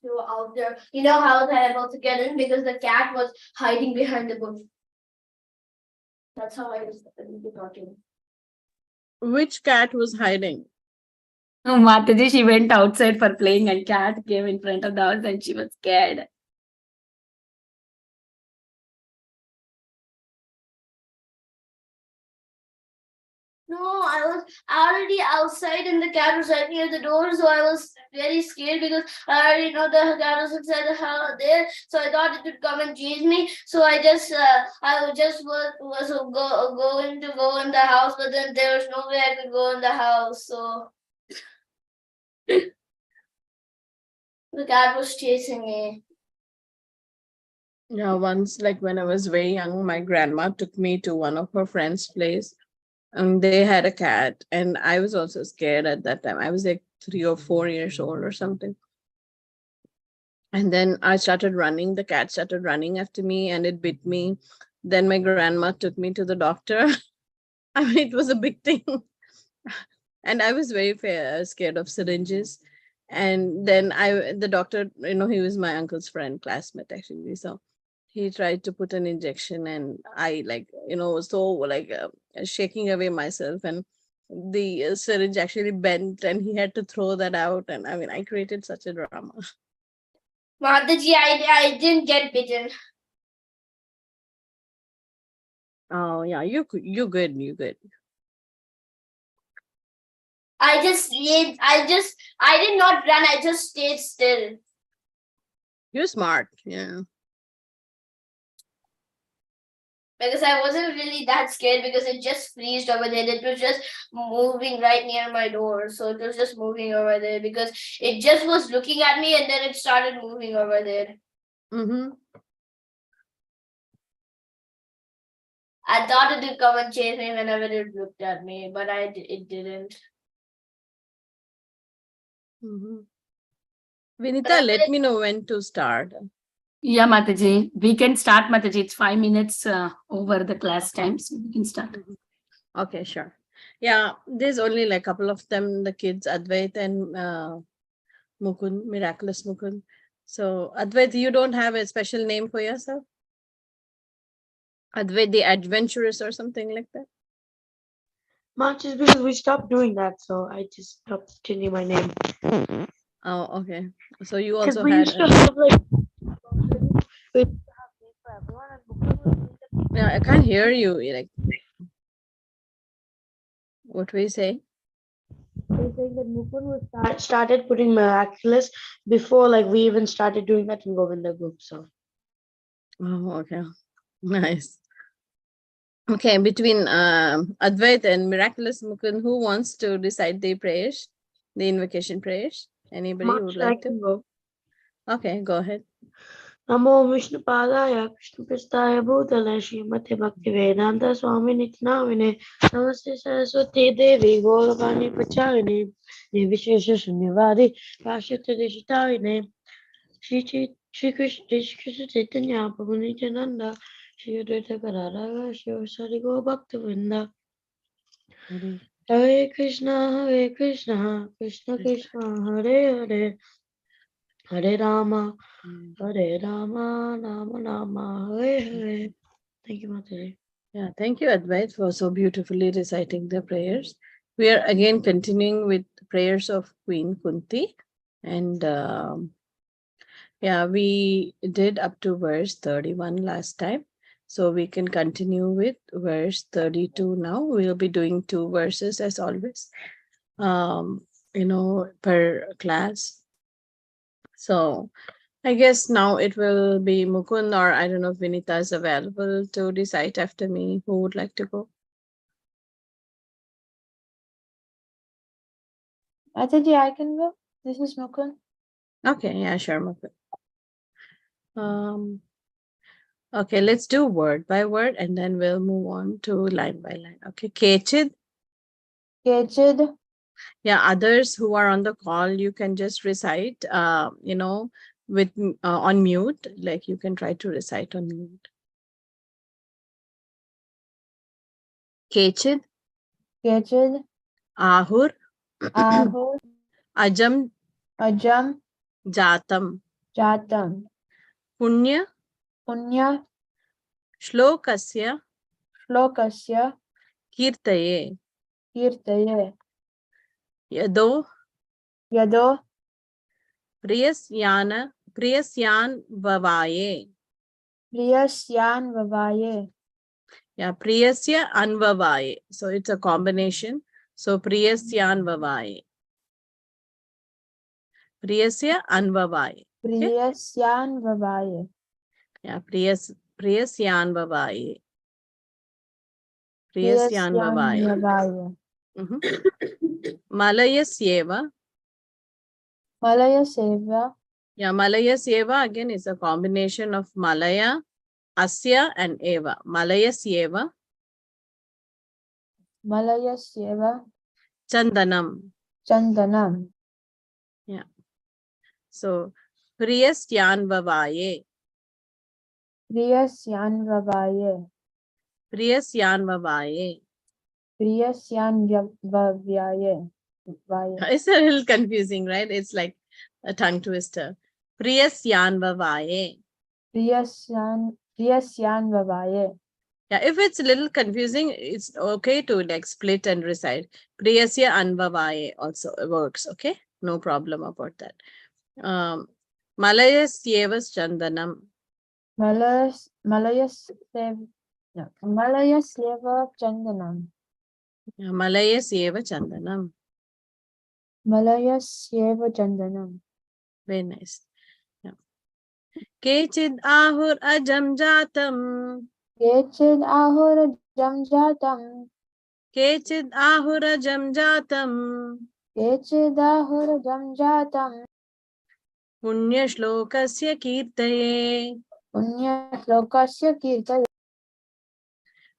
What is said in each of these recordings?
who were out there. You know how I was able to get in? Because the cat was hiding behind the bush. That's how I was talking. Which cat was hiding? Oh, Mataji, she went outside for playing and cat came in front of the house and she was scared. No, I was already outside and the cat was right near the door, so I was very scared because I already know the cat was inside the house there. So I thought it would come and chase me. So I just was going to go in the house, but then there was no way I could go in the house. So the cat was chasing me. Yeah, once, like when I was very young, my grandma took me to one of her friends' place. And they had a cat, and I was also scared at that time. I was like 3 or 4 years old or something. And then I started running. The cat started running after me, and it bit me. Then my grandma took me to the doctor. I mean, it was a big thing. And I was very scared of syringes. And then the doctor, he was my uncle's friend, classmate actually. So he tried to put an injection, and I was so shaking away myself, and the syringe actually bent, and he had to throw that out. And I mean, I created such a drama. Mataji, I didn't get bitten. Oh yeah, you good. I did not run. I just stayed still. You're smart. Yeah. Because I wasn't really that scared because it just freezed over there. It was just moving right near my door. So it was just moving over there because it just was looking at me and then it started moving over there. Mm-hmm. I thought it would come and chase me whenever it looked at me, but it didn't. Mm-hmm. Vinita, let me know when to start. Yeah, Mataji. We can start, Mataji. It's 5 minutes over the class time, so we can start. Okay, sure. Yeah, there's only like a couple of them, the kids, Advait and Mukund, Miraculous Mukund. So, Advait, you don't have a special name for yourself? Advait the Adventurous or something like that? Not just because we stopped doing that, so I just stopped changing my name. Oh, okay. So you Because also we had used to have like we used to have names for everyone, and yeah, I can't hear you. Like, what we say? they're saying that Mukund started putting miraculous before like we even started doing that in Govinda group. So Oh, okay. Nice. Okay, between Advait and Miraculous Mukund, who wants to recite the prayers, the invocation prayers? Anybody who would I like to? can go. Okay, go ahead. Namo Vishnu Padaya Krishna Pristaya Bhutale Srimate Bhakti Vedanta Swami Nityanamine Namaste Saraswati Devi Gauravani Pacharine Nivishesha Shunyavadi Pashita Deshitavine Shri Krishna Chaitanya Prabhu Nityananda Shri Advaita Gadadhara Shri Sari Gaur Bhakta Vrinda Hare Krishna Krishna Krishna Hare Hare Hare Rama Hare Rama Rama Rama Hare Hare. Thank you, Mataji. Yeah, thank you, Advait, for so beautifully reciting the prayers. We are again continuing with prayers of Queen Kunti. And yeah, we did up to verse 31 last time. So we can continue with verse 32 now. We'll be doing 2 verses as always, per class. So I guess now it will be Mukund, or I don't know if Vinita is available to recite after me. Who would like to go? Mataji, I can go. This is Mukund. Okay, yeah, sure, Mukund. Okay, let's do word by word and then we'll move on to line by line. Okay, Kechid. Kechid. Yeah, others who are on the call, you can just recite, with on mute, like you can try to recite on mute. Kechid. Kechid. Ahur. Ahur. Ajam. Ajam. Jatam. Jatam. Punya Punya Shlokasya Slokasya Kirtaye. Kirtaye. Yado Yado Priyasyan Vavaye. Priyasyan Vavaye. Yeah, Priyasya Anvavaye. So it's a combination. So Priyasyan Vavaye. Priyasya Anvavaye. Okay? Priyasyan Vavaye. Yeah, Priyasyan Vavaye. Priyasyan Priyasyan Vavaye. Vavaye. Malayasyeva. Malaya Seva. Yeah, Malayasyeva again is a combination of Malaya, Asya and Eva. Malayasyeva. Malaya Seva. Chandanam. Chandanam. Yeah. So Priyasyan Vavaye. Priyasyan Vavaye. Priyasyan Vavaye. Priyasyan Vavaye. It's a little confusing, right? It's like a tongue twister. Priyasyan Vavaye. Priyasyan Vavaye. Yeah, if it's a little confusing, it's okay to like split and recite. Priyasya Anvavaye also works, okay? No problem about that. Malayasyevas Chandanam. Malaya Seva Chandanam. Malayasyeva Chandanam. Malaya Seva Chandanam. Very nice. Yeah. Kechid ahur ajam jatam. Kechid ahura jamjatam. Kechid ahur ajam jatam. Kechid ahura jamjatam. Punya shlokasya kirtaye. Punya Slokasya Kirtaye.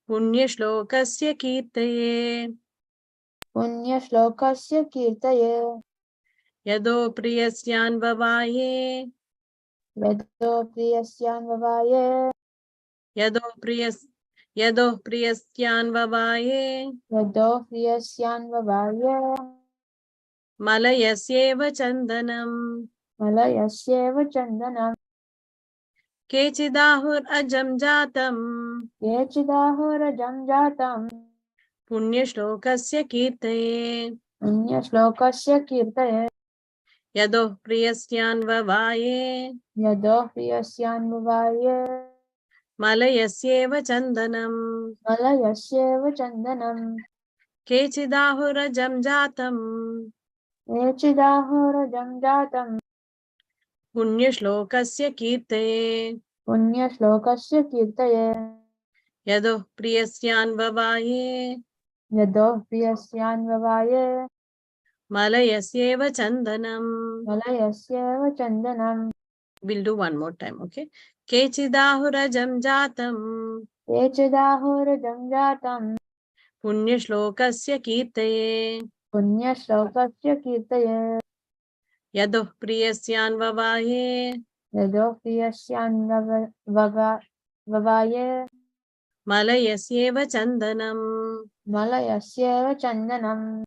Punya shlokasya kirtaye. Punya Slokasya Kirtaye. Yado priyasyan vavaye. Vedo Priyasyan Vavaye. Yado priyasyan vavaye. Vedo Priyasyan Vavaye. Malayasyeva chandanam. Malayasyeva Chandanam. Kechidahur ajam jatam. Kechidahura jamjatam. Punya shlokasya kirtaye. Punya Slokasya Kirtaye. Yado priyasyan vavaye. Yado Priyasyan Vavaye. Malayasyeva chandanam. Malayasyeva Chandanam. Kechidahur ajam jatam. Kechidahura jamjatam. Punya shlokasya kirtaye. Punya Slokasya Kirtaye. Yado priyasyan vavaye. Yado Priyasyan Vavaye. Malayasyeva chandanam. Malayasyeva Chandanam. We'll do one more time, okay? Kechidahura jamjatam. Kechidahura jamjatam. Punya shlokasya kirtaye. Punya Slokasya Kirtaye. Yado priyasyan vavaye. Yado Priyasyan Vavaye. Malayasyeva chandanam. Malayasyeva Chandanam.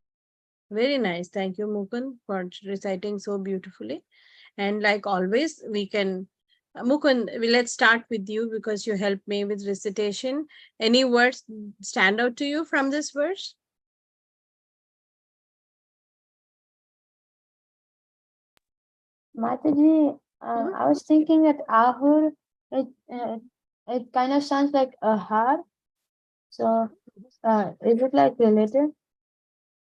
Very nice. Thank you, Mukund, for reciting so beautifully. And like always, we can, Mukund, let's start with you because you helped me with recitation. Any words stand out to you from this verse? Mataji, I was thinking that Ahur, it kind of sounds like a har. So, is it like related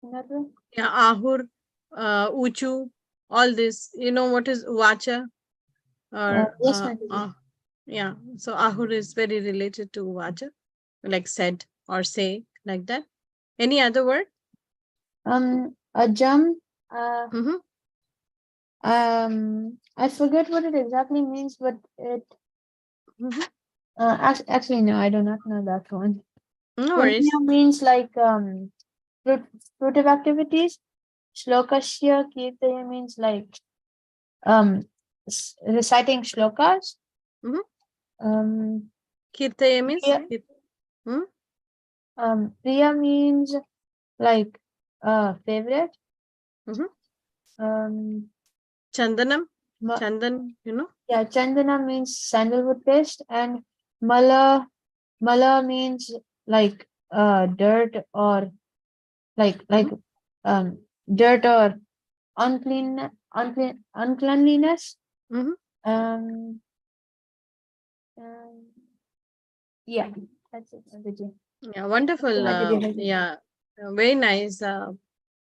in that way? Yeah, ahur, uchu, all this. You know what is vacha? Or Yes, Mataji. yeah, so ahur is very related to vacha, like said or say, like that. Any other word? Ajam, Mm-hmm. I forget what it exactly means, but it, Mm-hmm. actually, no, I do not know that one. No worries. Punya means like, fruitive activities. Slokasya Kirtaya means like, reciting shlokas. Mm-hmm. Kirtaya means? Priya, Priya means like, favorite. Mm-hmm. Um, Chandanam? Chandan, Yeah, Chandana means sandalwood paste, and Mala means like dirt or like dirt or uncleanliness. Mhm. Um, um yeah, that's it. Mataji. Yeah, wonderful. Mataji. Yeah, very nice,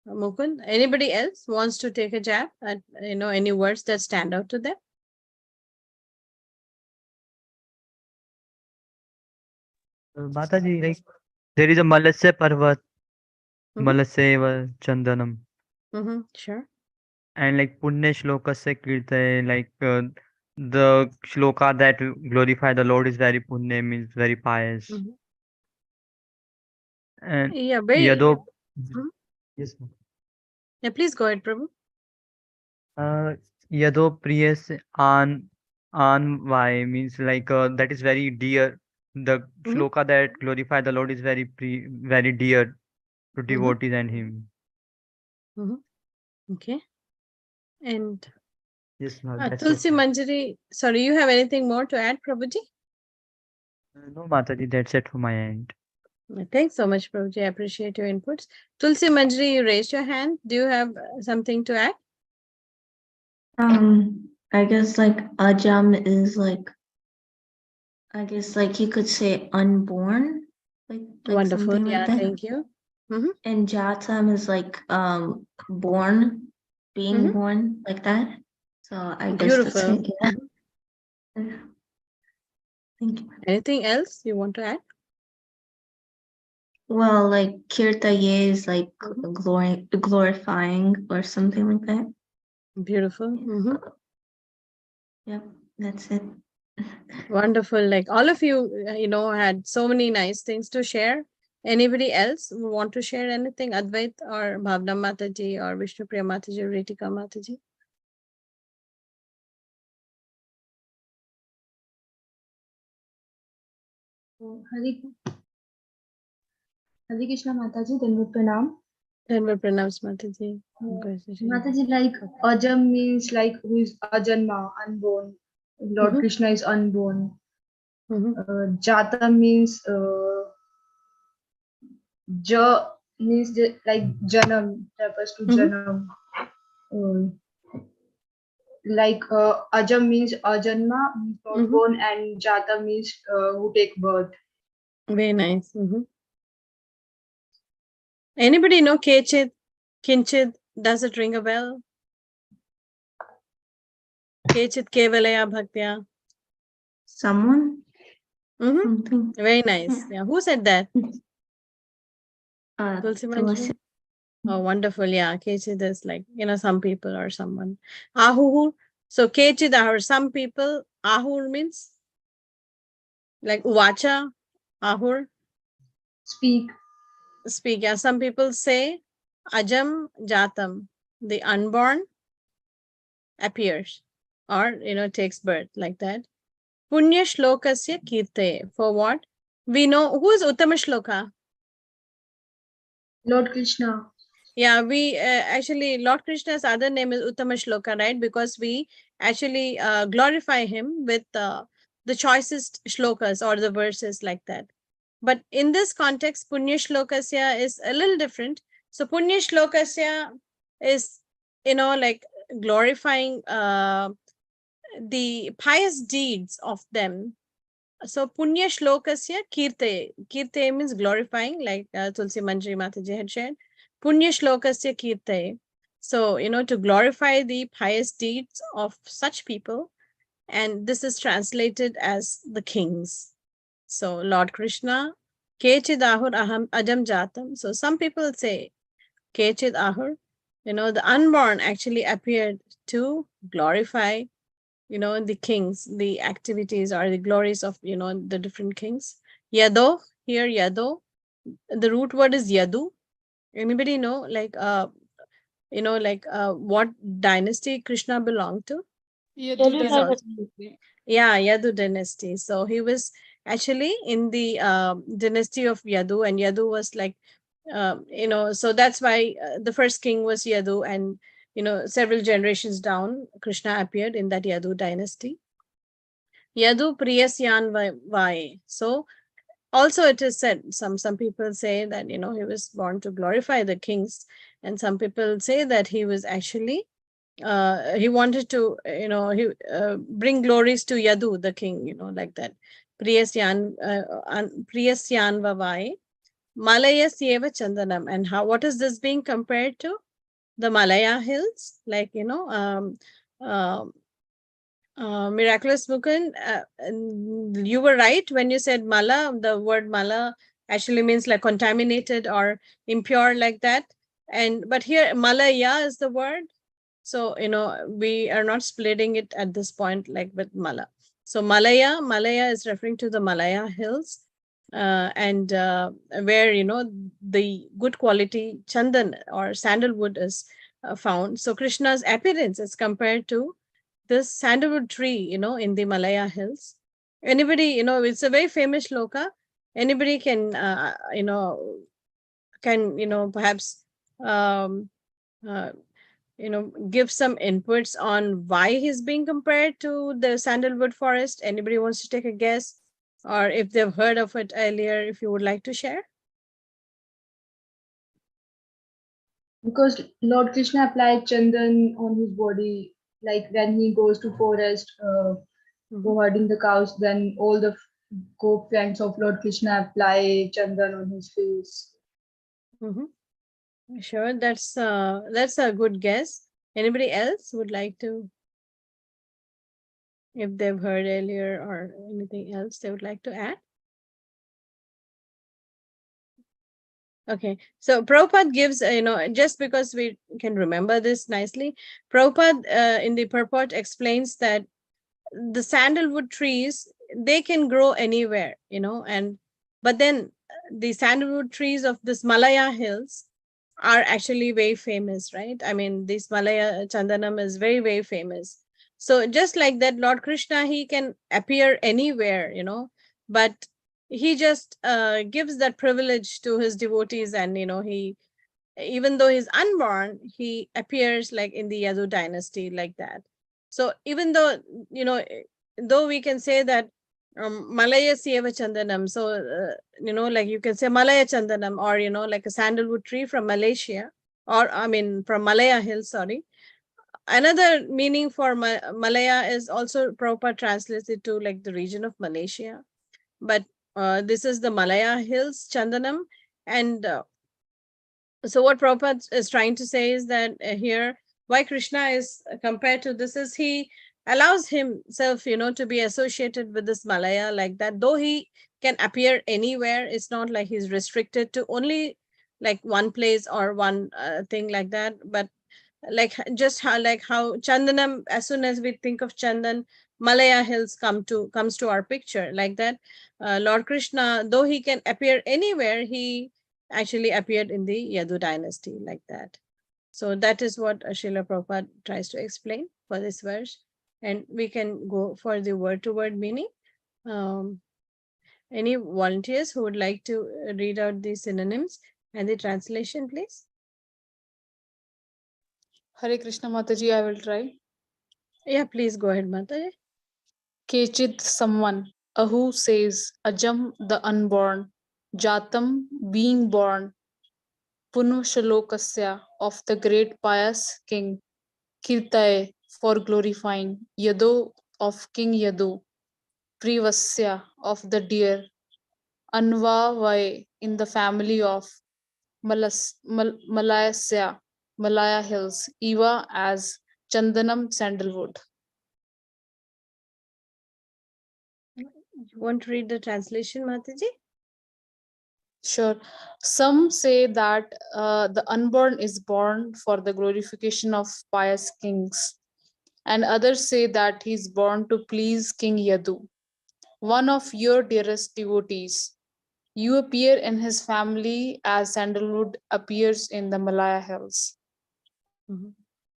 Mukund. Anybody else wants to take a jab at any words that stand out to them? Mataji, like there is a Malasya Parvat, Mhm. Malasya Chandanam, Sure. and like Punya Shlokasya Kirtaya, like the shloka that glorify the Lord is very punya, means very pious. Mhm. And Yeah, very. Yado, Mhm. yes, ma'am. Yeah, please go ahead, Prabhu. Yado Priyas an Vai means like that is very dear. The Mhm. shloka that glorify the Lord is very dear to Mhm. devotees and him. Mhm. Okay. And Yes, ma'am, that's it. Tulsi Manjari, sorry, you have anything more to add, Prabhuji? No, Mataji, that's it for my end. Thanks so much, Prabhuji. I appreciate your inputs. Tulsi Manjari, you raised your hand. Do you have something to add? I guess like Ajam is like, I guess like you could say unborn, like Wonderful. something like Yeah, that. thank you. Mm-hmm. And Jatam is like born, being Mm-hmm. born like that. So I guess that's Beautiful. it. Yeah. Mhm. Thank you. Anything else you want to add? Well, like Kirtaye is like Mhm. glorifying or something like that. Beautiful. Mm-hmm. Yep, that's it. Wonderful. Like all of you, had so many nice things to share. Anybody else who want to share anything? Advait or Bhavna Mataji or Vishnu Priya Mataji or Ritika Mataji? Hare Hare Krishna Mataji, Dandavat Pranam. Dhanva Pranams Mataji. Mataji, like Ajam means like who is Ajanma, unborn. Lord Mm-hmm. Krishna is unborn. Mm-hmm. Jata means Ja means like Janam, refers to Mm-hmm. Janam. Uh, like Ajam means Ajanma, means not Mm-hmm. born, and Jata means who take birth. Very nice. Mm-hmm. Anybody know Kechid? Kinchid? Does it ring a bell? Kechid Kevalaya Bhaktya. Someone? Mm-hmm. Something. Very nice. Yeah. Who said that? Tulsi Tulasi. Manjari? Oh, wonderful. Yeah. Kechid is like, some people or someone. Ahur. So Kechid Ahur. Some people. Ahur means like Uvacha. Ahur. Speak. Speak. Yeah. Some people say Ajam Jatam. The unborn appears or, takes birth like that. Punya Shlokasya Kirte. For what? We know who is Uttama Shloka. Lord Krishna. Yeah, we actually, Lord Krishna's other name is Uttama Shloka, right? Because we actually glorify him with the choicest shlokas or the verses like that. But in this context, Punya Shlokasya is a little different. So Punya Shlokasya is, like glorifying the pious deeds of them. So Punya Shlokasya Kirte. Kirte means glorifying, like Tulsi Manjari Mataji had shared. Punya Shlokasya Kirte. So, to glorify the pious deeds of such people. And this is translated as the kings. So Lord Krishna, Kechid Ahur Aham Ajam Jatam. So some people say Kechid Ahur, the unborn actually appeared to glorify the kings, the activities or the glories of the different kings. Yado, here Yado, the root word is Yadu. Anybody know what dynasty Krishna belonged to? Yadu He's also, dynasty. yeah, Yadu dynasty. So he was actually in the dynasty of Yadu, and Yadu was like so that's why the first king was Yadu, and several generations down, Krishna appeared in that Yadu dynasty. Yadu Priyasyan Vaye. So also it is said, some people say that, he was born to glorify the kings, and some people say that he was actually, he wanted to, bring glories to Yadu, the king, like that. Priyasyan Vavaye. Malaya Sieva Chandanam. And what is this being compared to? The Malaya hills, like, Miraculous Mukund, you were right when you said Mala. The word Mala actually means like contaminated or impure, like that. But here Malaya is the word. So, we are not splitting it at this point like with Mala. So Malaya is referring to the Malaya hills, and where, the good quality chandan or sandalwood is found. So Krishna's appearance is compared to this sandalwood tree, in the Malaya hills. Anybody, it's a very famous shloka. Anybody can, perhaps, um, uh, give some inputs on why he's being compared to the sandalwood forest. Anybody wants to take a guess, or if they've heard of it earlier, if you would like to share? Because Lord Krishna applied chandan on his body, like when he goes to forest, go herding the cows, then all the goat friends of Lord Krishna apply chandan on his face. Sure, that's a good guess. Anybody else would like to, if they've heard earlier or anything else they would like to add? Okay, so Prabhupada gives, just because we can remember this nicely, Prabhupada in the purport explains that the sandalwood trees, they can grow anywhere, but then the sandalwood trees of this Malaya hills are actually very famous, right? I mean, this Malaya Chandanam is very, very famous. So just like that, Lord Krishna, he can appear anywhere, but he just gives that privilege to his devotees, and he, even though he's unborn, he appears like in the Yadu dynasty, like that. So even though, though we can say that Malaya Sieva Chandanam, so like you can say Malaya Chandanam, or like a sandalwood tree from Malaysia, or I mean from Malaya Hills, sorry. Another meaning for Malaya is also Prabhupada translates it to like the region of Malaysia, but this is the Malaya Hills Chandanam. And so what Prabhupada is trying to say is that here, why Krishna is compared to this is he allows himself, to be associated with this Malaya, like that. Though he can appear anywhere, it's not like he's restricted to only like one place or one thing like that. But like just how Chandanam, as soon as we think of Chandan, Malaya hills comes to our picture, like that. Lord Krishna, though he can appear anywhere, he actually appeared in the Yadu dynasty, like that. So that is what Srila Prabhupada tries to explain for this verse. And we can go for the word-to-word meaning. Any volunteers who would like to read out the synonyms and the translation, please? Hare Krishna Mataji, I will try. Yeah, please go ahead, Mataji. Kechit, someone. Ahu says, Ajam, the unborn. Jatam, being born. Punu Shalokasya, of the great pious king. Kirtaye, for glorifying. Yado, of King Yadu. Privasya, of the deer. Anvavai, in the family of Malayasya, Malaya Hills, Eva as Chandanam sandalwood. You want to read the translation, Mataji? Sure. Some say that the unborn is born for the glorification of pious kings, and others say that he is born to please King Yadu, one of your dearest devotees. You appear in his family as sandalwood appears in the Malaya Hills.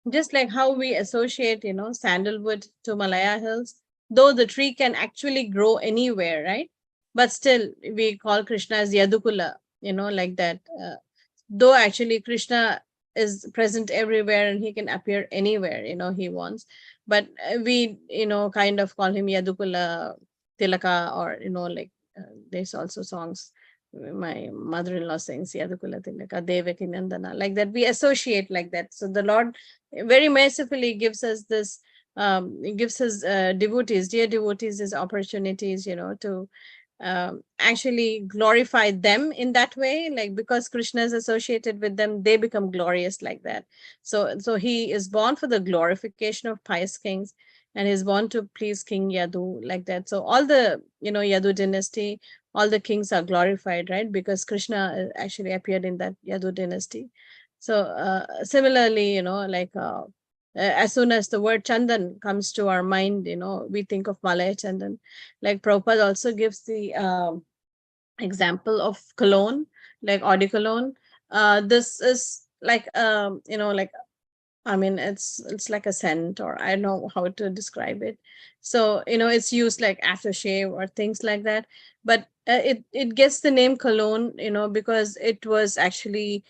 Just like how we associate, sandalwood to Malaya Hills, though the tree can actually grow anywhere, right? But still, we call Krishna as Yadukula, like that. Though actually Krishna is present everywhere and he can appear anywhere, he wants. But we, kind of call him Yadukula Tilaka, or, like there's also songs my mother-in-law sings, Yadukula Tilaka, Devaki Nandana, like that. We associate like that. So the Lord very mercifully gives us this, gives us devotees, dear devotees, these opportunities, to actually glorify them in that way, like because Krishna is associated with them, they become glorious like that. So he is born for the glorification of pious kings, and is born to please King Yadu, like that. So all the Yadu dynasty, all the kings are glorified, right? Because Krishna actually appeared in that Yadu dynasty. So similarly, like as soon as the word Chandan comes to our mind, we think of Malaya Chandan. Like Prabhupada also gives the example of cologne, like eau de cologne. This is like, like, I mean, it's like a scent, or I don't know how to describe it. So, it's used like aftershave or things like that. But it gets the name cologne, because it was actually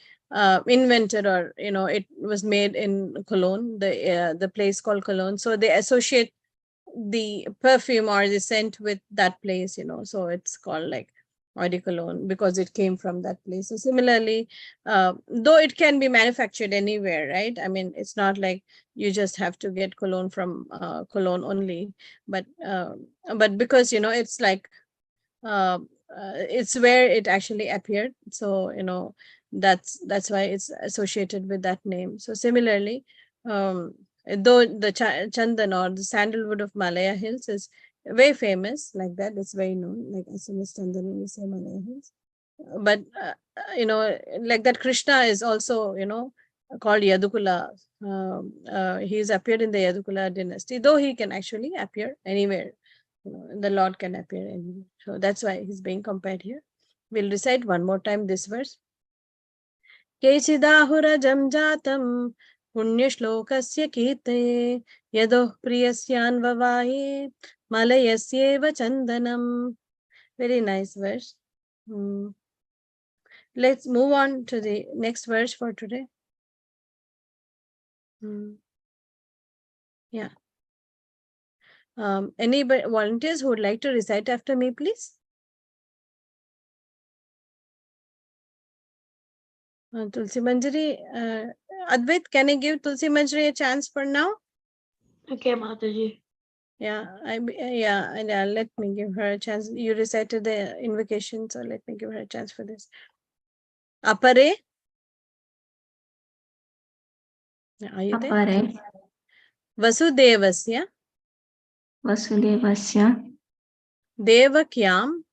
invented, or, it was made in Cologne, the place called Cologne. So they associate the perfume or the scent with that place, so it's called like eau de cologne because it came from that place. So similarly, though it can be manufactured anywhere, right? I mean, it's not like you just have to get cologne from Cologne only, but because it's like it's where it actually appeared. So that's why it's associated with that name. So similarly, though the chandan or the sandalwood of Malaya Hills is very famous, like that, it's very known, like SMS Chandan, we say Malaya Hills. But like that, Krishna is also called Yadukula. He's appeared in the Yadukula dynasty, though he can actually appear anywhere. The Lord can appear anywhere. So that's why he's being compared here. We'll recite one more time this verse. Kechidahurajam jatam punyashlokasya kirteye yadoh priyasyanvavaye malayasyeva chandanam. Very nice verse. Let's move on to the next verse for today. Yeah. Any volunteers who would like to recite after me, please? Tulsi Manjari, Advait, can I give Tulsi Manjari a chance for now? Okay, Mataji. Yeah, let me give her a chance. You recited the invocation, so let me give her a chance for this. Apare. Are you there? Apare Vasudevasya Vasudevasya Devakyam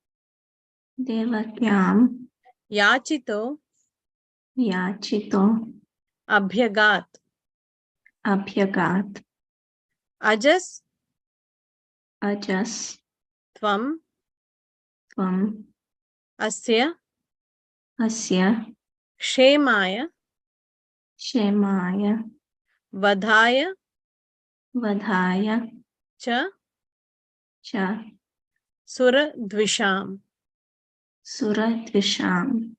Devakyam Yachito Yachito Abhyagat Abhyagat Ajas Ajas Tvam Tvam Asya Asya Kshemaya Shemaya Vadhaya Vadhaya Cha Cha Sura Dvisham. Suradvisham.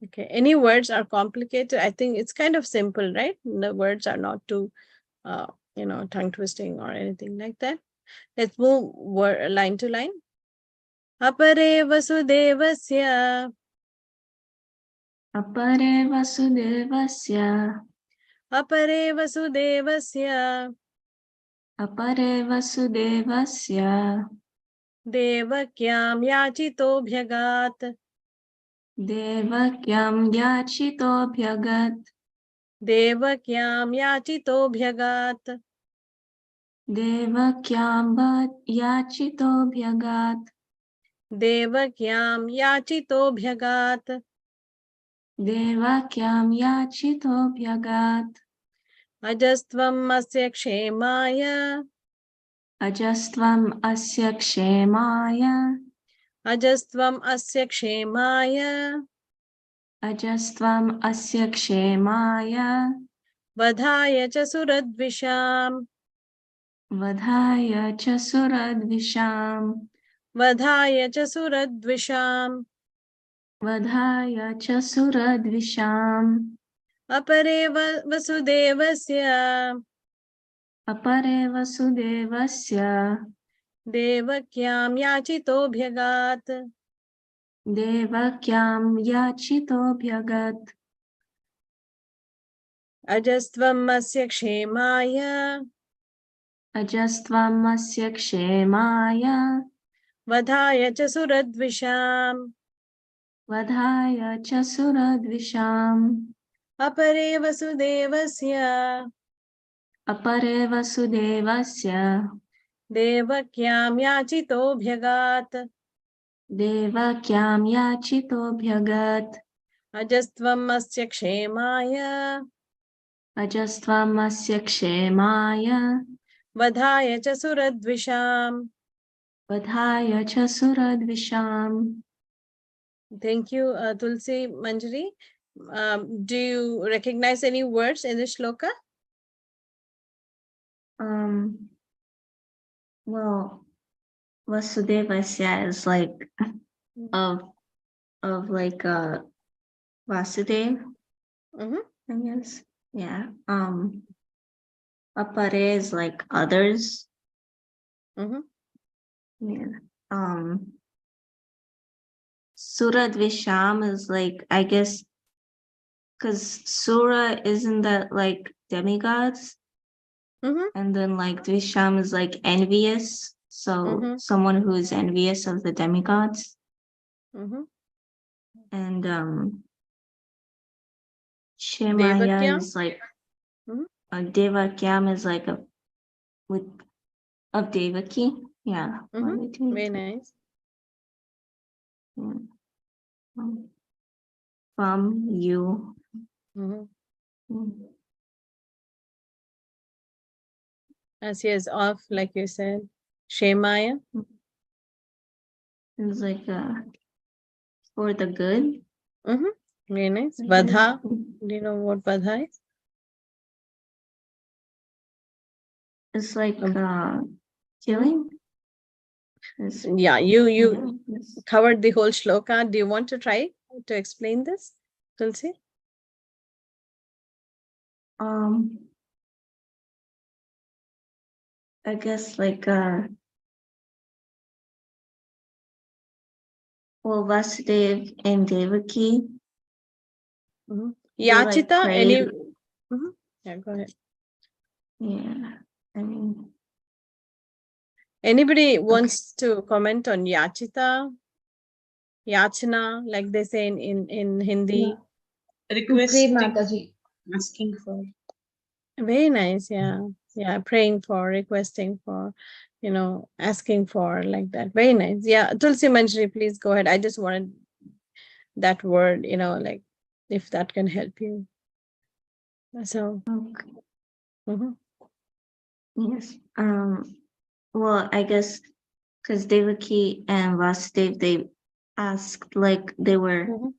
Okay, any words are complicated? I think it's kind of simple, right? The words are not too, tongue twisting or anything like that. Let's move line to line. Apare Vasudevasya Apare Vasudevasya Apare Vasudevasya Apare Vasudevasya Devakyam Yachito Bhyagat Devakyam Yachito Bhyagat Devakyam Yachito Bhyagat Devakyam Yachito Bhyagat Devakyam Yachito Bhyagat Devakyam Yachito Bhyagat Ajastvam Asya Kshemaya Ajastvam Asya Kshemaya Ajastvam Asya Kshemaya Ajastvam Asya Kshemaya Vadhaya Cha Suradvisham Vadhaya Cha Suradvisham Vadhaya Cha Suradvisham Vadhaya Cha Suradvisham Apare vasudevasya Apare vasudevasya devakyam yachitobhyagat devakyam yachitobhyagat ajastvam asya kshemaya ajastvam asya kshemaya vadhaya cha suradvisham vadhaya cha suradvisham apare vasudevasya apare vasudevasya devakyam yachitobhyagat devakyam yachitobhyagat ajastvam asya kshemaya ajastvam asya kshemaya vadhaya cha suradvisham. vadhaya cha suradvisham. Thank you, Tulsi Manjari. Do you recognize any words in the shloka? Well, Vasudevasya is like of like Vasudev, Mm-hmm. I guess. Yeah. Apare is like others. Mm-hmm. Yeah. Suradvisham is like, I guess, because Sura isn't that like demigods? Mm-hmm. And then like Dvisham is like envious. So Mm-hmm. someone who is envious of the demigods. Mm-hmm. And Shemaya Devakyam? is like Mhm. Devakyam is like a with of Devaki. Yeah. Mm-hmm. Very nice. Yeah. From you. Mm-hmm. Mm. As he is off, like you said. Shemaya? It's like for the good. Mm-hmm. Very nice. I guess. Vadha? Do you know what Vadha is? It's like killing. It's, Yeah, you yeah, it's- covered the whole shloka. Do you want to try to explain this, Tulsi? I guess like well, Vasudev and Devaki. Mm-hmm. They, like, Yachita, any? prayed. Mm-hmm. Yeah, go ahead. Yeah, I mean, Anybody wants to comment on Yachita? Yachana, like they say in Hindi. To pray Mataji. Asking for. Very nice, yeah. Yeah, praying for, requesting for, asking for, like that. Very nice. Yeah, Tulsi Manjari, please go ahead. I just wanted that word, like if that can help you. So, okay. mhm. Yes. Well, I guess because Devaki and Vasudev, they asked, like, they were Mhm.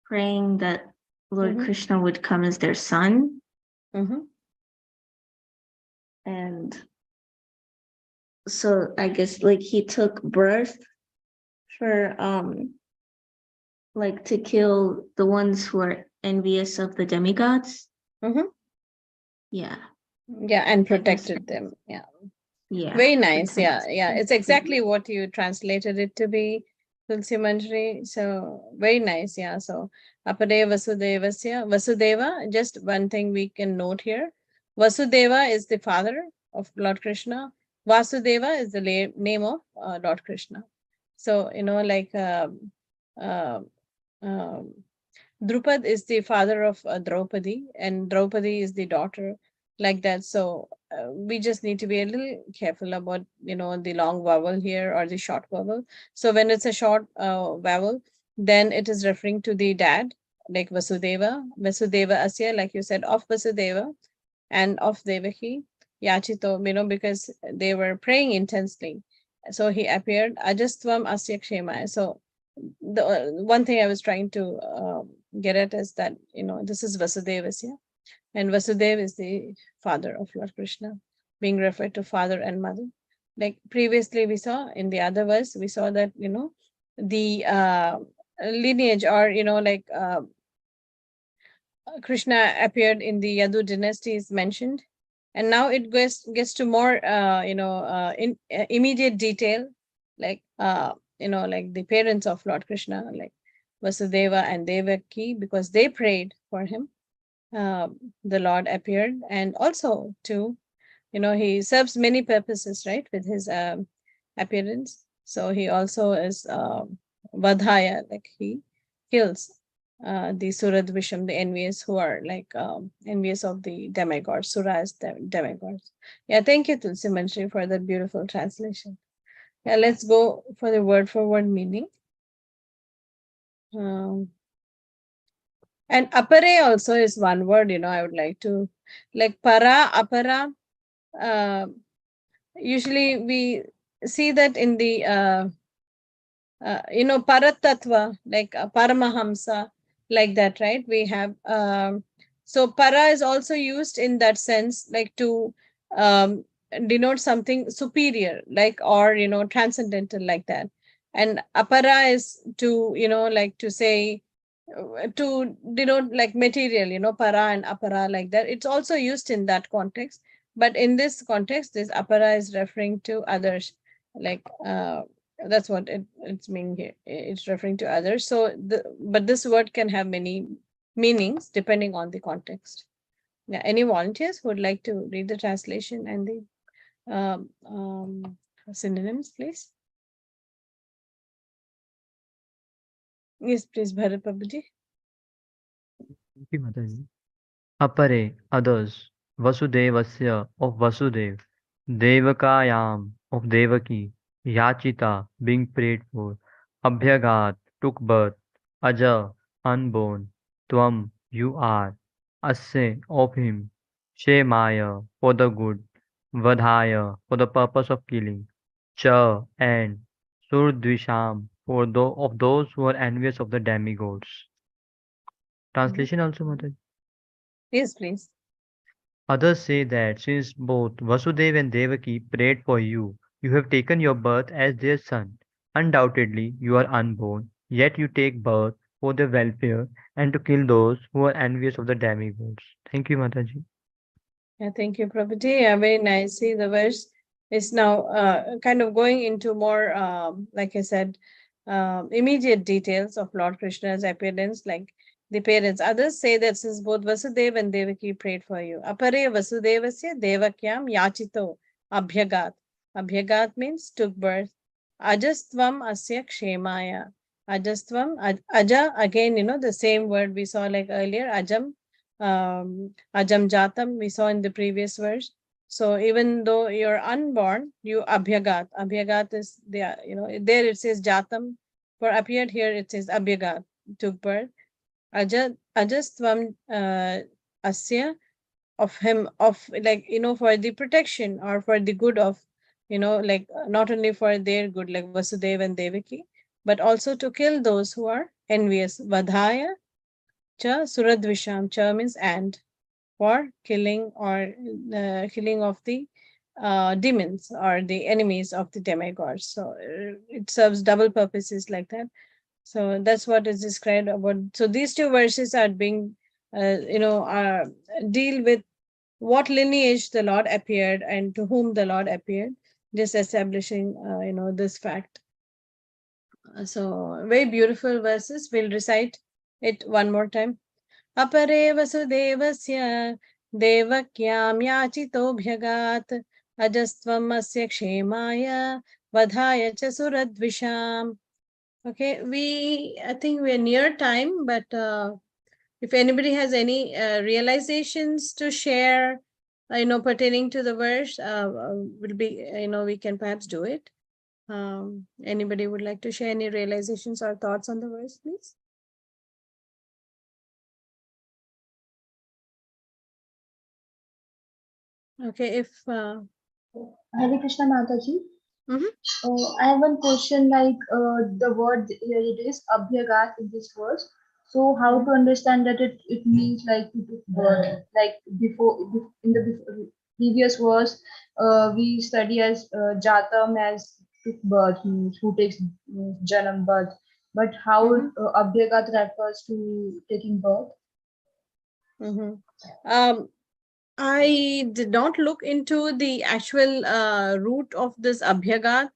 praying that Lord Mhm. Krishna would come as their son. Mhm. And so I guess like he took birth for like to kill the ones who are envious of the demigods. Mhm. Yeah. Yeah, and protected them. Yeah. Yeah. Very nice. Yeah, protect. yeah. It's exactly what you translated it to be, Tulsi Manjari. So very nice. Yeah. So Apade Vasudevasya. Vasudeva, just one thing we can note here. Vasudeva is the father of Lord Krishna. Vasudeva is the name of Lord Krishna. So, like Drupad is the father of Draupadi, and Draupadi is the daughter, like that. So we just need to be a little careful about, the long vowel here or the short vowel. So when it's a short vowel, then it is referring to the dad, like Vasudeva, Vasudeva Asya, like you said, of Vasudeva and of Devaki, Yachito, because they were praying intensely. So he appeared, Ajastvam Asya Kshemaya. So the one thing I was trying to get at is that, this is Vasudevasya, and Vasudev is the father of Lord Krishna, being referred to father and mother. Like previously we saw in the other verse, we saw that, the lineage or, like Krishna appeared in the Yadu dynasty is mentioned. And now it gets to more, in immediate detail, like, like the parents of Lord Krishna, like Vasudeva and Devaki, because they prayed for him. The Lord appeared, and also to, he serves many purposes, right, with his appearance. So he also is Vadhaya, like he kills the Suradvisham, the envious, who are like envious of the demigods, Suras, demigods. Yeah, thank you, Tulsi Manshri, for that beautiful translation. Yeah, let's go for the word for word meaning. And apare also is one word, I would like to, like para, apara. Usually we see that in the Paratatva, like Paramahamsa, like that, right? We have, so para is also used in that sense, like to denote something superior, like, or, transcendental, like that. And apara is to, like to say, to denote like material, para and apara, like that. It's also used in that context. But in this context, this apara is referring to others, like, that's what it's meaning here. It's referring to others. So but this word can have many meanings depending on the context. Yeah, any volunteers who would like to read the translation and the synonyms, please? Yes, please, Bharat Prabhuji. Thank you, Mataji. Apare, others. Vasudevasya, of Vasudev. Devakayam, of Devaki. Yachita, being prayed for. Abhyagat, took birth. Aja, unborn. Tvam, you are. Asya, of him. Shemaya, for the good. Vadhaya, for the purpose of killing. Cha, and. Surdvisham, for of those who are envious of the demigods. Translation also, Mataji. Yes, please. Others say that since both Vasudeva and Devaki prayed for you, you have taken your birth as their son. Undoubtedly, you are unborn, yet you take birth for their welfare and to kill those who are envious of the demigods. Thank you, Mataji. Yeah, thank you, Prabhuji. Yeah, very nice. See, the verse is now kind of going into more, like I said, immediate details of Lord Krishna's appearance, like the parents. Others say that since both Vasudeva and Devaki prayed for you. Apare Vasudevasya Devakyam Yachito Abhyagat. Abhyagat means took birth. Ajastvam Asya Kshemaya. Ajastvam, Aja, again, the same word we saw like earlier, Ajam, Ajam Jatam, we saw in the previous verse. So even though you're unborn, you Abhyagat. Abhyagat is there, there it says Jatam. For appeared, here it says Abhyagat, took birth. Ajastvam Asya, of him, of, like, for the protection or for the good of, like, not only for their good, like Vasudeva and Devaki, but also to kill those who are envious. Vadhaya cha Suradvisham. Cha means and, for killing, or killing of the demons or the enemies of the demigods. So it serves double purposes, like that. So that's what is described about. So these two verses are being, deal with what lineage the Lord appeared and to whom the Lord appeared, just establishing, this fact. So very beautiful verses. We'll recite it one more time. अपरे वसुदेवस्य देवक्यां याचितोऽभ्यगात् अजस्त्वम् अस्य क्षेमाय वधाय च सुरद्विषाम्. Okay, I think we're near time, but if anybody has any realizations to share, pertaining to the verse, will be, we can perhaps do it. Anybody would like to share any realizations or thoughts on the verse, please? Okay, if Hare Krishna Mataji. Mhm. I have one question, like the word here it is Abhyagat in this verse. So how to understand that it means like to took birth, like in the previous verse we study as Jatam as took birth, means who takes Janam birth. But how Abhyagat refers to taking birth? I did not look into the actual root of this abhyagat,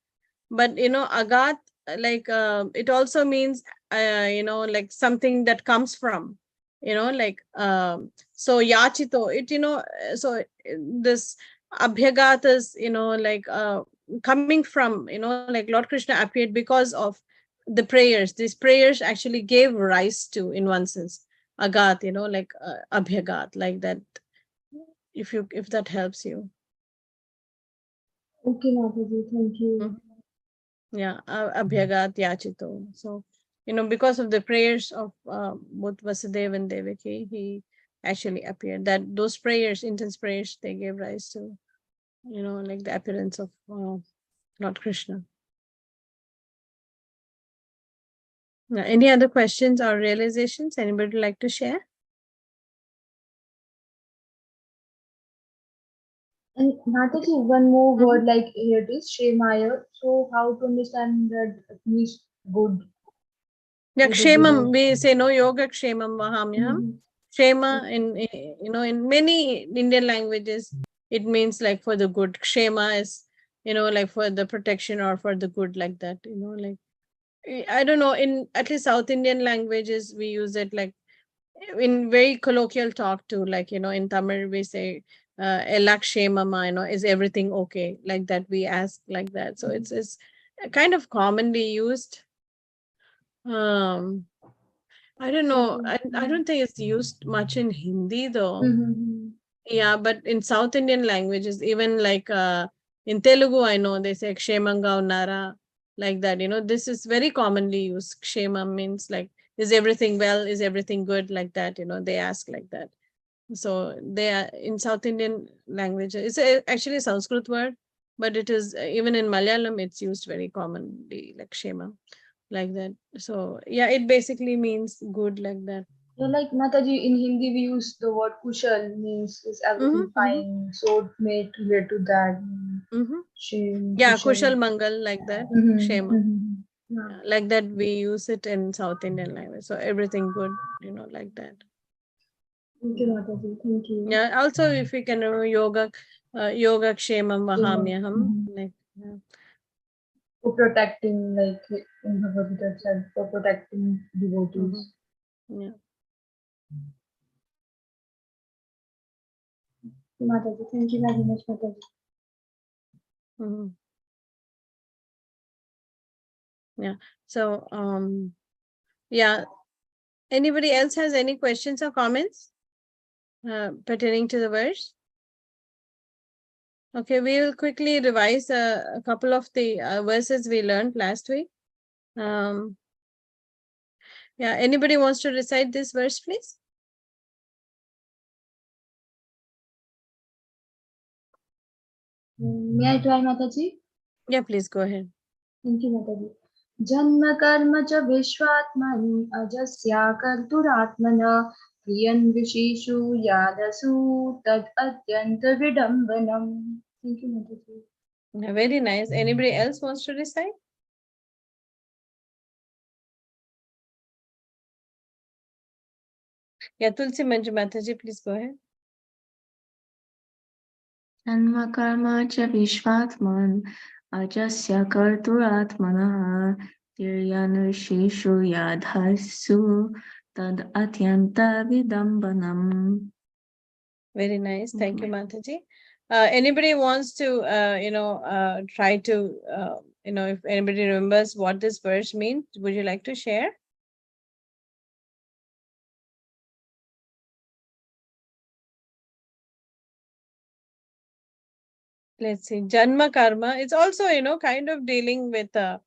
but agat, like it also means like something that comes from, like so yachito, it so this abhyagat is like coming from, like Lord Krishna appeared because of the prayers. These prayers actually gave rise to, in one sense, agat, like abhyagat, like that, if that helps you. Okay, Mataji, thank you. Yeah, abhyagat yachito. So, because of the prayers of both Vasudeva and Devaki, he actually appeared. That those prayers, intense prayers, they gave rise to, like the appearance of Lord Krishna. Now, any other questions or realizations anybody would like to share? And Mataji, one more word like here it is, Shemaya. So how to understand that it means good? Yeah, What is the kshemam, word? we say no yoga kshemam vahamyam. Mhm. Kshema in many Indian languages, it means like for the good. Kshema is, like for the protection or for the good, like that, like I don't know, in at least South Indian languages, we use it like in very colloquial talk too, like, in Tamil, we say, Ella kshemama, is everything okay? Like that, we ask like that. So it's kind of commonly used. Um, I don't know. I don't think it's used much in Hindi though. Mhm. Yeah, but in South Indian languages, even like in Telugu, I know they say Kshemanga Nara, like that. This is very commonly used. Kshema means like, is everything well? Is everything good? Like that. They ask like that. So they are in South Indian language. It's actually a Sanskrit word, but it is even in Malayalam, it's used very commonly, like Kshema, like that. So yeah, it basically means good, like that. Yeah, like Mataji, in Hindi we use the word kushal, means is everything fine. So it may relate to that. Shame, Yeah, kushal. Kushal Mangal, like that. Mm-hmm. Shema. Mm-hmm. Yeah. Like that, we use it in South Indian language. So everything good, like that. Thank you, Mataji. Thank you. Yeah. Also, if we can yoga kshemam vahamyaham, Mhm. like yeah. For protecting, like in Bhagavad Gita itself, for protecting devotees. Yeah. Mataji, thank you very much, Mataji. Mhm. Yeah. So yeah. Anybody else has any questions or comments pertaining to the verse? Okay, we will quickly revise a couple of the verses we learned last week. Yeah, anybody wants to recite this verse, please? May I try, Mataji? Yeah, please go ahead. Thank you, Mataji. जन्म कर्म च विश्वात्मनि अजस्या कर्तुरात्मना प्रियं ऋषिषु यादसु तद् अत्यन्त विडम्बनम्. Thank you, Mataji. Yeah, very nice. Anybody else wants to recite? Yeah, Tulsi Manju Mataji, please go ahead. Janma karma cha vishvatman ajasya karturatmanah tiryanushishu yadhasu tad atyanta vidambanam. Very nice. Thank you, Mataji. Anybody wants to, try to, if anybody remembers what this verse means, would you like to share? Let's see. Janma karma. It's also, kind of dealing with the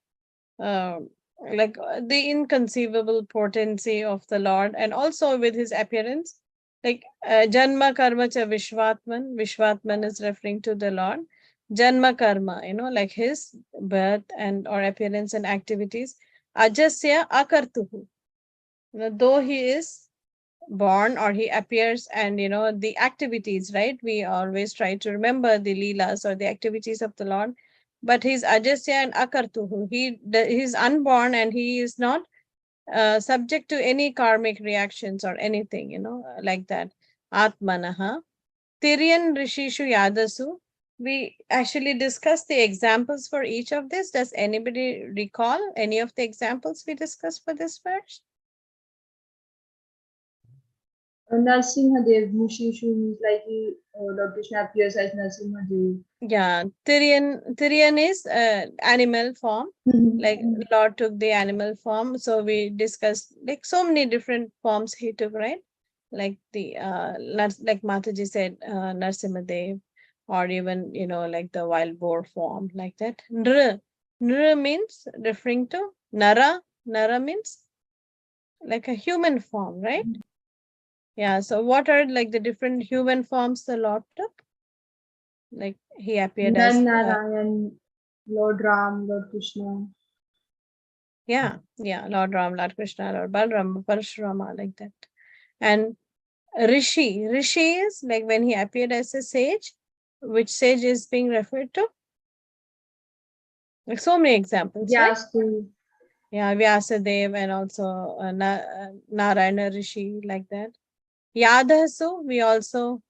inconceivable potency of the Lord, and also with his appearance. Like Janma karma cha Vishwatman. Vishwatman is referring to the Lord. Janma karma, like his birth and or appearance and activities. Ajasya akartuhu. Though he is born or he appears, and the activities, right? We always try to remember the leelas or the activities of the Lord, but he's ajasya and akartuhu. He's unborn, and he is not subject to any karmic reactions or anything, like that. Atmanaha. Tiryan Rishishu Yadasu. We actually discussed the examples for each of this. Does anybody recall any of the examples we discussed for this verse? Narsimhadev, Mushishu means like Lord Krishna appears as Narsimhadev. Yeah, Tiryan is animal form. Like Lord took the animal form. So we discussed like so many different forms he took, right? Like the like Mataji said, Narsimhadev, or even like the wild boar form, like that. Nr means referring to Nara. Nara means like a human form, right? Yeah. So what are like the different human forms the Lord took? Like he appeared as Narayan, Lord Ram, Lord Krishna. yeah, Lord Ram, Lord Krishna, Lord Balram, Parashurama, like that. And Rishi is like when he appeared as a sage. Which sage is being referred to? Like so many examples, right? Yeah, Vyasadev and also Narayana Rishi, like that. Yadasu, we also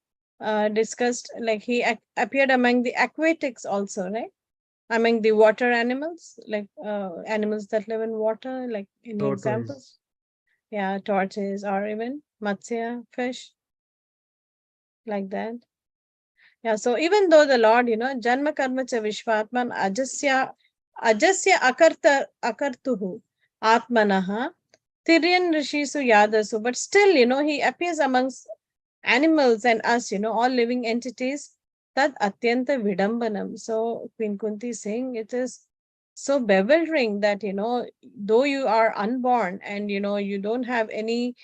discussed, like he appeared among the aquatics also, right? Among the water animals, like animals that live in water, like any examples? Yeah, tortoise or even Matsya, fish, like that. Yeah, so even though the Lord, Janma Karma Cha Vishvatman Ajasya Akartuhu Atmanaha Tiryan Rishisu Yadasu, but still, he appears amongst animals and us, all living entities, that Atyanta Vidambanam. So Queen Kunti is saying it is so bewildering that, though you are unborn and, you don't have any,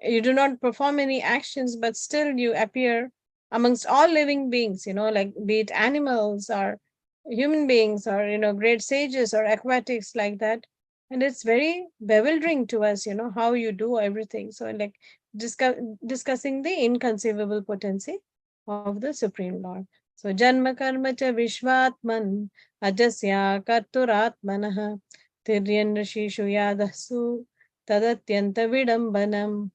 you do not perform any actions, but still you appear amongst all living beings, like be it animals or human beings or, great sages or aquatics, like that. And it's very bewildering to us, how you do everything. So like discussing the inconceivable potency of the Supreme Lord. So Janma Karma Cha Vishvatman Ajasya Karturatmanaha Tiryan Rishishu Yadasu Tadatyanta Vidambanam.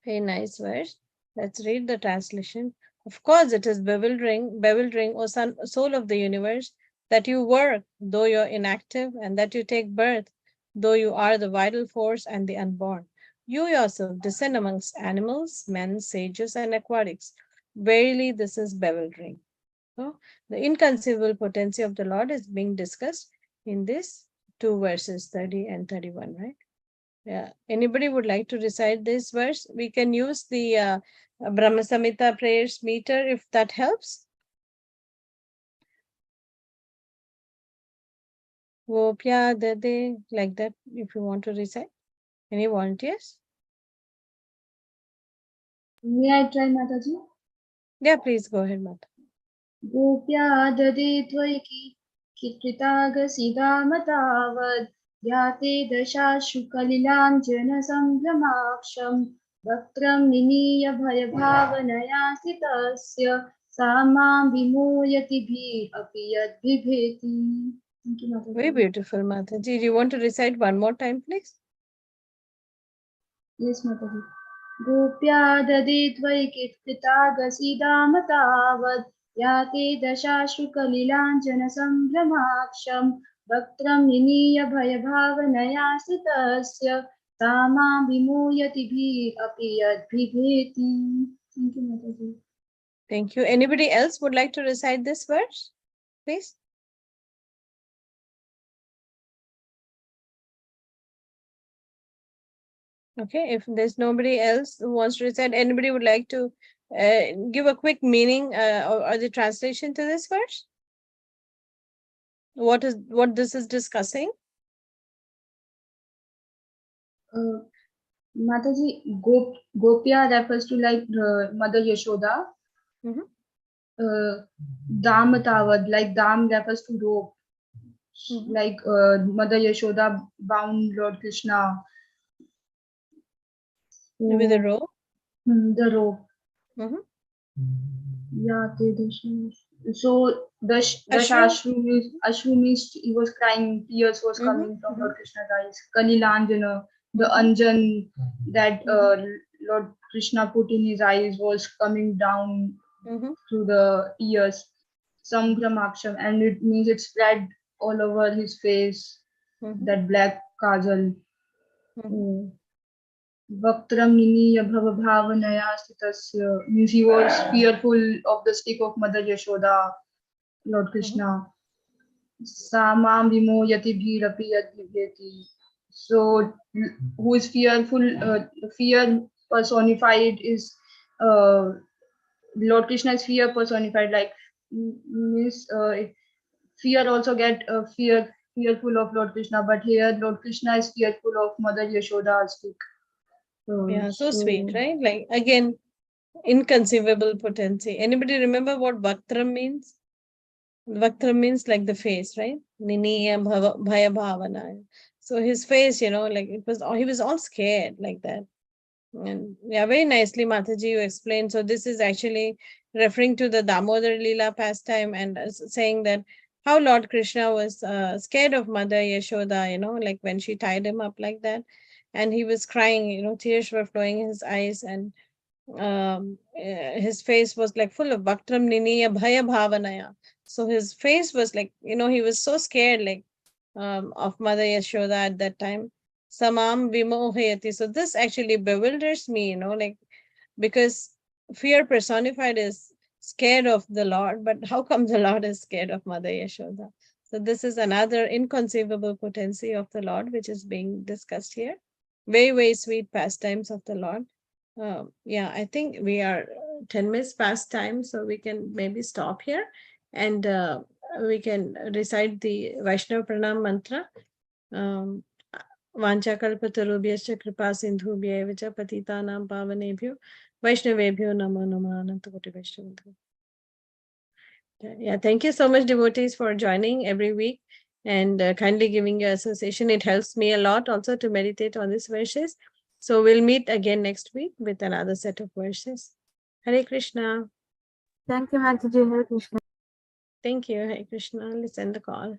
Very nice verse. Let's read the translation. Of course, it is bewildering, O son, soul of the universe, that you work, though you're inactive, and that you take birth, though you are the vital force and the unborn. You yourself descend amongst animals, men, sages, and aquatics. Verily, this is bewildering. So, the inconceivable potency of the Lord is being discussed in these two verses, 30 and 31, right? Yeah. Anybody would like to recite this verse? We can use the Brahma Samhita prayers meter if that helps. Gopya Dade, like that, if you want to recite. Any volunteers? May I try, Mataji? Yeah, please go ahead, Mata. Gopya dade tvayiki kitritagasida Yate dashashu kalilanjana sambhamaksham Vaktram niniya bhayabhavanaya sitasya Samam vimuyati bhi api yad bibheti. Thank you, Mataji. Very beautiful, Mataji. Do you want to recite one more time, please? Yes, Mataji. Gopya dade tvayiki kitritagasida Yate dashashu kalilanjana sambhamaksham Vaktram niniya bhayabhavanaya sitasya Sama vimuyati bhi api yad bibheti. Thank you, Mataji. Thank you. Anybody else would like to recite this verse, please? Okay, if there's nobody else who wants to recite, anybody would like to give a quick meaning or the translation to this verse? What this is discussing? Mataji, Gopya refers to like Mother Yashoda. Damatavad, like Dam refers to rope. Like Mother Yashoda bound Lord Krishna. With a rope? The rope. Yeah, so Ashru means he was crying, tears was coming from Lord Krishna's eyes. Kalilanjana, the Anjan that Lord Krishna put in his eyes was coming down Mhm. through the ears, Sambhramaksham, and it means it spread all over his face, Mhm. that black kajal. Mhm. Vaktram Niniya Bhava Stitasya means he was fearful of the stick of Mother Yashoda, Lord Krishna. Samam Vimoyati Bhirapi Yadvibhyati. So, who is fearful? Fear personified is Lord Krishna is fear personified. Like means fear also get fearful of Lord Krishna, but here Lord Krishna is fearful of Mother Yashoda's stick. Yeah, so sweet, right? Like again, inconceivable potency. Anybody remember what Vaktram means? Vaktram means like the face, right? Niniya Bhaya Bhavana. So his face, like it was, he was all scared like that. And yeah, very nicely, Mataji, you explained. So this is actually referring to the Damodar Leela pastime and saying that how Lord Krishna was scared of Mother Yashoda, like when she tied him up like that. And he was crying, tears were flowing in his eyes, and his face was like full of Bhaktram Niniya Bhaya Bhavanaya. So his face was like, he was so scared, like of Mother Yashoda at that time. Samam Vimohayati. So this actually bewilders me, like because fear personified is scared of the Lord, but how come the Lord is scared of Mother Yashoda? So this is another inconceivable potency of the Lord, which is being discussed here. Very, very sweet pastimes of the Lord. Yeah, I think we are 10 minutes past time, so we can maybe stop here and we can recite the Vaishnava Pranam mantra. वाञ्छाकल्पतरुभ्यश्च कृपा सिन्धुभ्यैव च पतितानां पावनेभ्यो वैष्णवेभ्यो नमो नमः अनन्तकोटि वैष्णव. Yeah, thank you so much, devotees, for joining every week and kindly giving your association. It helps me a lot also to meditate on these verses. So we'll meet again next week with another set of verses. Hare Krishna. Thank you, Mataji. Hare Krishna. Thank you, Hare Krishna. Let's end the call.